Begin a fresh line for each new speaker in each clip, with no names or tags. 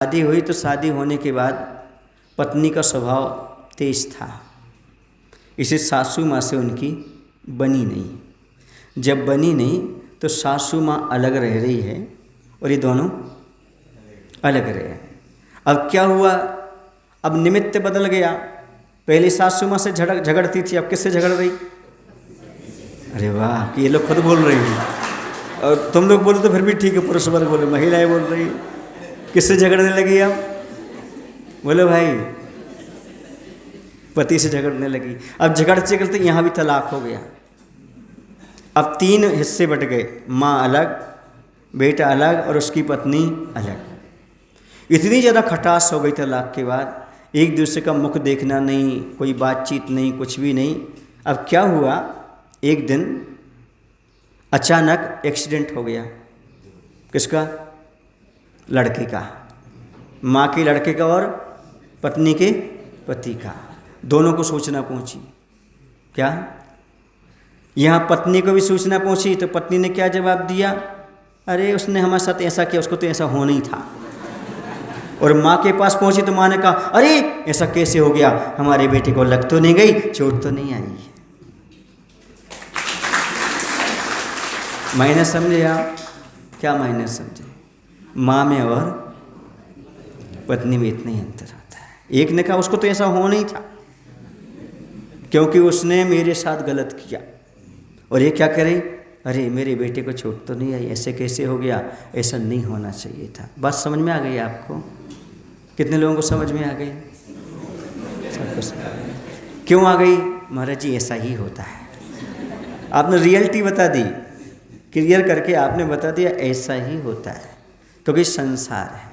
शादी हुई तो शादी होने के बाद पत्नी का स्वभाव तेज था, इसे सासू माँ से उनकी बनी नहीं। जब बनी नहीं तो सासू माँ अलग रह रही है और ये दोनों अलग रहे। अब क्या हुआ, अब निमित्त बदल गया। पहले सासू माँ से झगड़ती थी, अब किससे झगड़ रही? अरे वाह, ये लोग खुद बोल रही हैं और तुम लोग बोलो तो फिर भी ठीक है, पुरुष वर्ग बोले, महिलाएं बोल रही। किससे झगड़ने लगी? अब बोलो भाई, पति से झगड़ने लगी। अब झगड़ते झगड़ते यहाँ भी तलाक हो गया। अब 3 हिस्से बट गए, माँ अलग, बेटा अलग और उसकी पत्नी अलग। इतनी ज़्यादा खटास हो गई तलाक के बाद, एक दूसरे का मुख देखना नहीं, कोई बातचीत नहीं, कुछ भी नहीं। अब क्या हुआ, एक दिन अचानक एक्सीडेंट हो गया। किसका? लड़के का, माँ के लड़के का और पत्नी के पति का। दोनों को सूचना पहुंची। क्या? यहाँ पत्नी को भी सूचना पहुंची तो पत्नी ने क्या जवाब दिया? अरे उसने हमारे साथ ऐसा किया, उसको तो ऐसा होना ही था। और माँ के पास पहुंची तो माँ ने कहा, अरे ऐसा कैसे हो गया, हमारे बेटे को लग तो नहीं गई, चोट तो नहीं आई। मायने समझे आप? क्या मायने समझे? माँ में और पत्नी में इतना ही अंतर होता है। एक ने कहा उसको तो ऐसा होना ही था क्योंकि उसने मेरे साथ गलत किया, और ये क्या करे, अरे मेरे बेटे को चोट तो नहीं आई, ऐसे कैसे हो गया, ऐसा नहीं होना चाहिए था। बात समझ में आ गई आपको? कितने लोगों को समझ में आ गई? सबको समझ में आ गई। क्यों आ गई? महाराज जी ऐसा ही होता है। आपने रियलिटी बता दी, क्लियर करके आपने बता दिया ऐसा ही होता है, क्योंकि संसार है।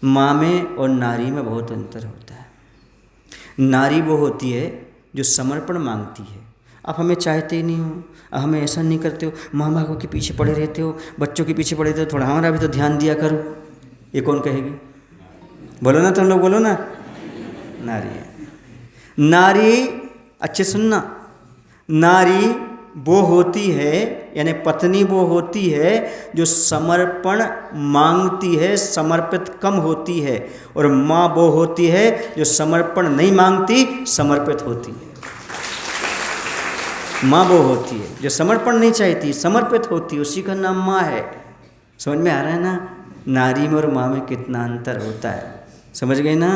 माँ में और नारी में बहुत अंतर होता है। नारी वो होती है जो समर्पण मांगती है। आप हमें चाहते ही नहीं हो, हमें ऐसा नहीं करते हो, माँ बाप के पीछे पड़े रहते हो, बच्चों के पीछे पड़े रहते हो, थोड़ा हमारा भी तो ध्यान दिया करो। ये कौन कहेगी? बोलो ना, तुम लोग बोलो ना। नारी है। नारी, अच्छे सुनना, नारी वो होती है, यानी पत्नी वो होती है जो समर्पण मांगती है, समर्पित कम होती है। और माँ वो होती है जो समर्पण नहीं मांगती, समर्पित होती है। माँ वो होती है जो समर्पण नहीं चाहती, समर्पित होती है, उसी का नाम माँ है। समझ में आ रहा है ना? नारी में और माँ में कितना अंतर होता है, समझ गए ना?